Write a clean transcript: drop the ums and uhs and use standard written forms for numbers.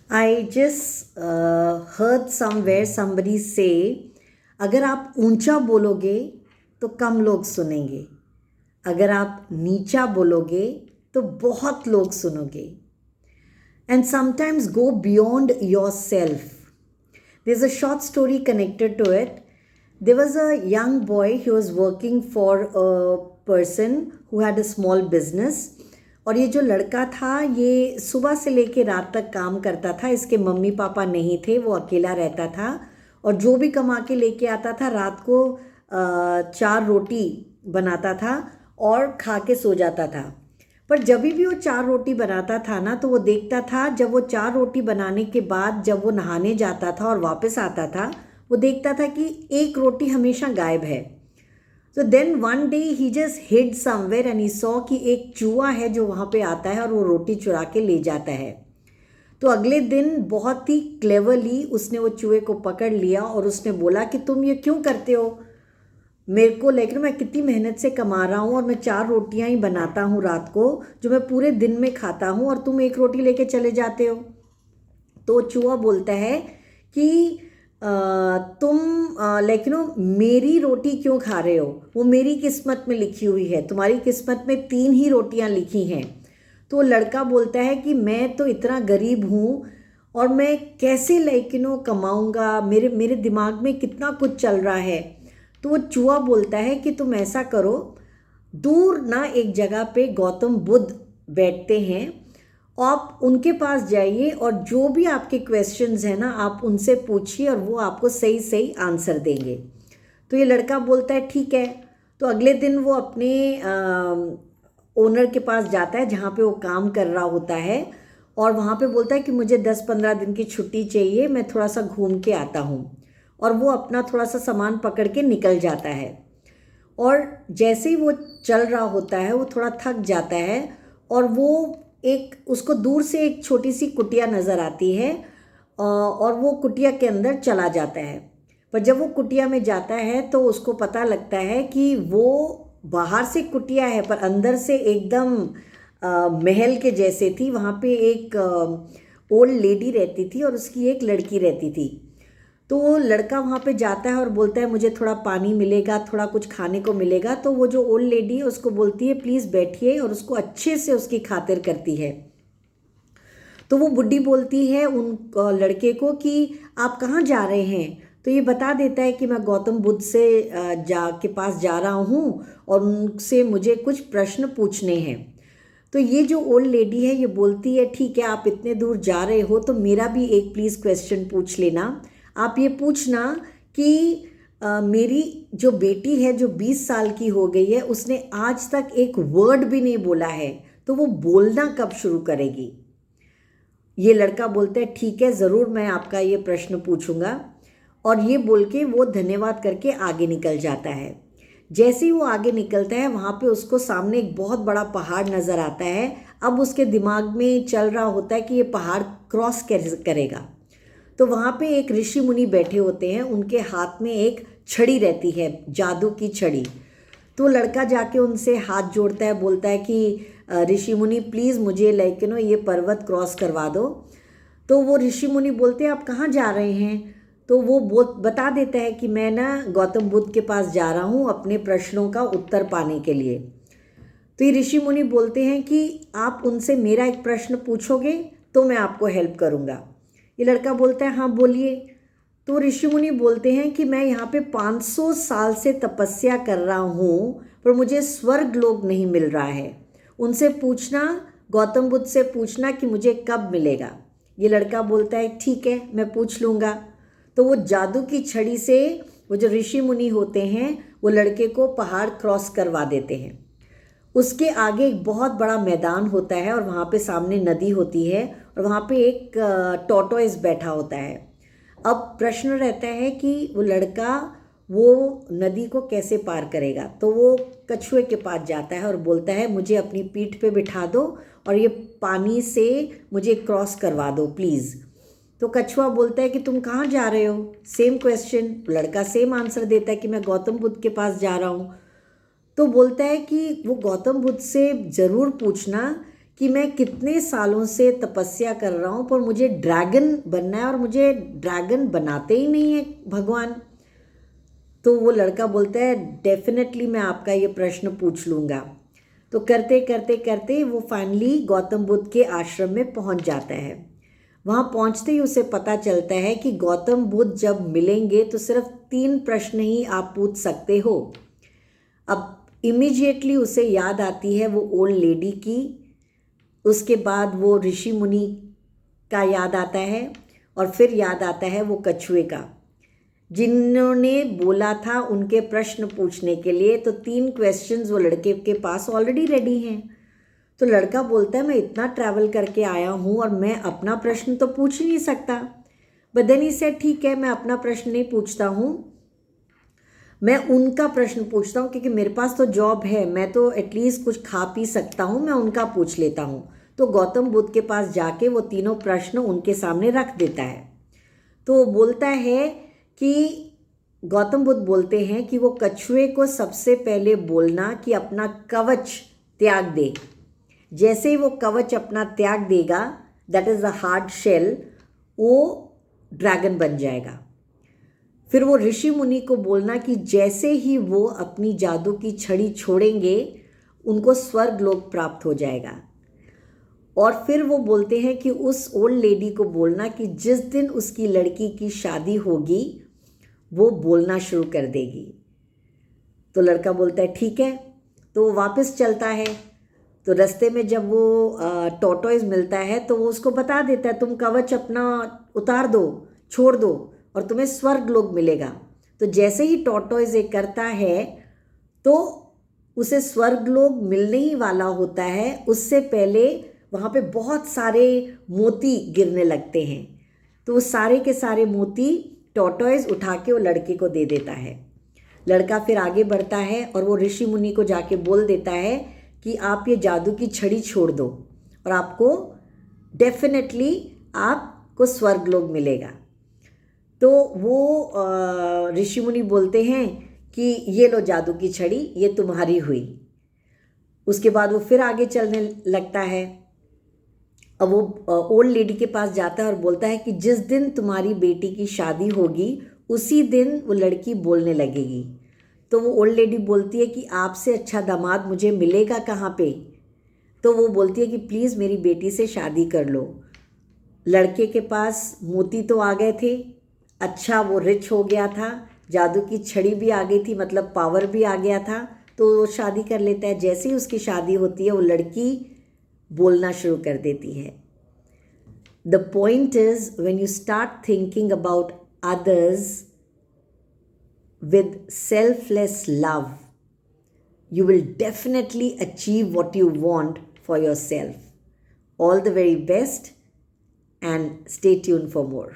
I just heard somewhere somebody say, अगर आप ऊंचा बोलोगे तो कम लोग सुनेंगे, अगर आप नीचा बोलोगे तो बहुत लोग सुनोगे. And sometimes go beyond yourself. There's a short story connected to it. There was a young boy, he was working for a person who had a small business. और ये जो लड़का था ये सुबह से लेके रात तक काम करता था. इसके मम्मी पापा नहीं थे, वो अकेला रहता था और जो भी कमा के लेके आता था रात को 4 रोटी बनाता था और खा के सो जाता था. पर जब भी वो 4 रोटी बनाता था ना, तो वो देखता था जब वो 4 रोटी बनाने के बाद जब वो नहाने जाता था और वापस आता था, वो देखता था कि एक रोटी हमेशा गायब है. तो then one day he just hid somewhere and he saw कि एक चूहा है जो वहाँ पे आता है और वो रोटी चुरा के ले जाता है. तो अगले दिन बहुत ही क्लेवरली उसने वो चूहे को पकड़ लिया और उसने बोला कि तुम ये क्यों करते हो, मेरे को, लेकिन मैं कितनी मेहनत से कमा रहा हूँ और मैं 4 रोटियाँ ही बनाता हूँ रात को जो मैं पूरे दिन में खाता हूँ और तुम एक रोटी लेके चले जाते हो. तो चूहा बोलता है कि तुम लेकिन मेरी रोटी क्यों खा रहे हो, वो मेरी किस्मत में लिखी हुई है, तुम्हारी किस्मत में 3 ही रोटियाँ लिखी हैं. तो लड़का बोलता है कि मैं तो इतना गरीब हूँ और मैं कैसे कमाऊँगा, मेरे मेरे दिमाग में कितना कुछ चल रहा है. तो वो चूहा बोलता है कि तुम ऐसा करो, दूर ना एक जगह पे गौतम बुद्ध बैठते हैं, आप उनके पास जाइए और जो भी आपके क्वेश्चंस हैं ना आप उनसे पूछिए और वो आपको सही सही आंसर देंगे. तो ये लड़का बोलता है ठीक है. तो अगले दिन वो अपने ओनर के पास जाता है जहाँ पे वो काम कर रहा होता है और वहाँ पे बोलता है कि मुझे 10-15 दिन की छुट्टी चाहिए, मैं थोड़ा सा घूम के आता हूँ. और वो अपना थोड़ा सा सामान पकड़ के निकल जाता है और जैसे ही वो चल रहा होता है वो थोड़ा थक जाता है और वो एक उसको दूर से एक छोटी सी कुटिया नज़र आती है और वो कुटिया के अंदर चला जाता है. पर जब वो कुटिया में जाता है तो उसको पता लगता है कि वो बाहर से कुटिया है पर अंदर से एकदम महल के जैसे थी. वहाँ पे एक ओल्ड लेडी रहती थी और उसकी एक लड़की रहती थी. तो वो लड़का वहाँ पे जाता है और बोलता है मुझे थोड़ा पानी मिलेगा, थोड़ा कुछ खाने को मिलेगा. तो वो जो ओल्ड लेडी है उसको बोलती है प्लीज़ बैठिए और उसको अच्छे से उसकी खातिर करती है. तो वो बुड्ढी बोलती है उन लड़के को कि आप कहाँ जा रहे हैं. तो ये बता देता है कि मैं गौतम बुद्ध से के पास जा रहा हूँ और उनसे मुझे कुछ प्रश्न पूछने हैं. तो ये जो ओल्ड लेडी है ये बोलती है ठीक है, आप इतने दूर जा रहे हो तो मेरा भी एक प्लीज़ क्वेश्चन पूछ लेना. आप ये पूछना कि मेरी जो बेटी है जो 20 साल की हो गई है उसने आज तक एक वर्ड भी नहीं बोला है, तो वो बोलना कब शुरू करेगी. ये लड़का बोलता है ठीक है, ज़रूर मैं आपका ये प्रश्न पूछूंगा. और ये बोल के वो धन्यवाद करके आगे निकल जाता है. जैसे ही वो आगे निकलता है वहाँ पे उसको सामने एक बहुत बड़ा पहाड़ नज़र आता है. अब उसके दिमाग में चल रहा होता है कि ये पहाड़ क्रॉस कैसे करेगा. तो वहाँ पे एक ऋषि मुनि बैठे होते हैं, उनके हाथ में एक छड़ी रहती है, जादू की छड़ी. तो लड़का जाके उनसे हाथ जोड़ता है, बोलता है कि ऋषि मुनि प्लीज़ मुझे ये पर्वत क्रॉस करवा दो. तो वो ऋषि मुनि बोलते हैं आप कहाँ जा रहे हैं. तो वो बता देता है कि मैं ना गौतम बुद्ध के पास जा रहा हूँ अपने प्रश्नों का उत्तर पाने के लिए. तो ये ऋषि मुनि बोलते हैं कि आप उनसे मेरा एक प्रश्न पूछोगे तो मैं आपको हेल्प करूँगा. ये लड़का बोलता है हाँ बोलिए. तो ऋषि मुनि बोलते हैं कि मैं यहाँ पे 500 साल से तपस्या कर रहा हूँ पर मुझे स्वर्ग लोक नहीं मिल रहा है. उनसे पूछना, गौतम बुद्ध से पूछना कि मुझे कब मिलेगा. ये लड़का बोलता है ठीक है मैं पूछ लूँगा. तो वो जादू की छड़ी से वो जो ऋषि मुनि होते हैं वो लड़के को पहाड़ क्रॉस करवा देते हैं. उसके आगे एक बहुत बड़ा मैदान होता है और वहाँ पे सामने नदी होती है और वहाँ पे एक टॉर्टोइस बैठा होता है. अब प्रश्न रहता है कि वो लड़का वो नदी को कैसे पार करेगा. तो वो कछुए के पास जाता है और बोलता है मुझे अपनी पीठ पे बिठा दो और ये पानी से मुझे क्रॉस करवा दो प्लीज़. तो कछुआ बोलता है कि तुम कहाँ जा रहे हो. सेम क्वेश्चन, लड़का सेम आंसर देता है कि मैं गौतम बुद्ध के पास जा रहा हूँ. तो बोलता है कि वो गौतम बुद्ध से ज़रूर पूछना कि मैं कितने सालों से तपस्या कर रहा हूँ पर मुझे ड्रैगन बनना है और मुझे ड्रैगन बनाते ही नहीं है भगवान। तो वो लड़का बोलता है डेफिनेटली मैं आपका ये प्रश्न पूछ लूँगा। तो करते करते करते वो फाइनली गौतम बुद्ध के आश्रम में पहुँच जाता है। वहाँ पहुँचते ही उसे पता चलता है कि गौतम बुद्ध जब मिलेंगे तो सिर्फ 3 प्रश्न ही आप पूछ सकते हो। अब इमीडिएटली उसे याद आती है वो ओल्ड लेडी की, उसके बाद वो ऋषि मुनि का याद आता है और फिर याद आता है वो कछुए का, जिन्होंने बोला था उनके प्रश्न पूछने के लिए। तो 3 क्वेश्चंस वो लड़के के पास ऑलरेडी रेडी हैं। तो लड़का बोलता है मैं इतना ट्रैवल करके आया हूँ और मैं अपना प्रश्न तो पूछ ही नहीं सकता। बट देन ही सेड ठीक है मैं अपना प्रश्न नहीं पूछता हूँ, मैं उनका प्रश्न पूछता हूँ क्योंकि मेरे पास तो जॉब है, मैं तो एटलीस्ट कुछ खा पी सकता हूँ, मैं उनका पूछ लेता हूँ। तो गौतम बुद्ध के पास जाके वो तीनों प्रश्न उनके सामने रख देता है। तो वो बोलता है कि गौतम बुद्ध बोलते हैं कि वो कछुए को सबसे पहले बोलना कि अपना कवच त्याग दे। जैसे ही वो कवच अपना त्याग देगा, that is a hard shell, वो ड्रैगन बन जाएगा। फिर वो ऋषि मुनि को बोलना कि जैसे ही वो अपनी जादू की छड़ी छोड़ेंगे उनको स्वर्ग लोक प्राप्त हो जाएगा। और फिर वो बोलते हैं कि उस ओल्ड लेडी को बोलना कि जिस दिन उसकी लड़की की शादी होगी वो बोलना शुरू कर देगी। तो लड़का बोलता है ठीक है। तो वो वापस चलता है। तो रास्ते में जब वो टॉर्टोइज मिलता है तो वो उसको बता देता है तुम कवच अपना उतार दो, छोड़ दो और तुम्हें स्वर्ग लोक मिलेगा। तो जैसे ही टॉर्टोइज ये करता है तो उसे स्वर्ग लोक मिलने ही वाला होता है, उससे पहले वहाँ पे बहुत सारे मोती गिरने लगते हैं। तो वो सारे के सारे मोती टॉर्टोइज उठा के वो लड़के को दे देता है। लड़का फिर आगे बढ़ता है और वो ऋषि मुनि को जाके बोल देता है कि आप ये जादू की छड़ी छोड़ दो और आपको डेफिनेटली आपको स्वर्ग लोक मिलेगा। तो वो ऋषि मुनि बोलते हैं कि ये लो जादू की छड़ी, ये तुम्हारी हुई। उसके बाद वो फिर आगे चलने लगता है। अब वो ओल्ड लेडी के पास जाता है और बोलता है कि जिस दिन तुम्हारी बेटी की शादी होगी उसी दिन वो लड़की बोलने लगेगी। तो वो ओल्ड लेडी बोलती है कि आपसे अच्छा दामाद मुझे मिलेगा कहाँ पे। तो वो बोलती है कि प्लीज़ मेरी बेटी से शादी कर लो। लड़के के पास मोती तो आ गए थे, अच्छा वो रिच हो गया था, जादू की छड़ी भी आ गई थी, मतलब पावर भी आ गया था। तो वो शादी कर लेता है। जैसे ही उसकी शादी होती है वो लड़की बोलना शुरू कर देती है। The point is when you start thinking about others with selfless love, you will definitely achieve what you want for yourself. All the very best and stay tuned for more.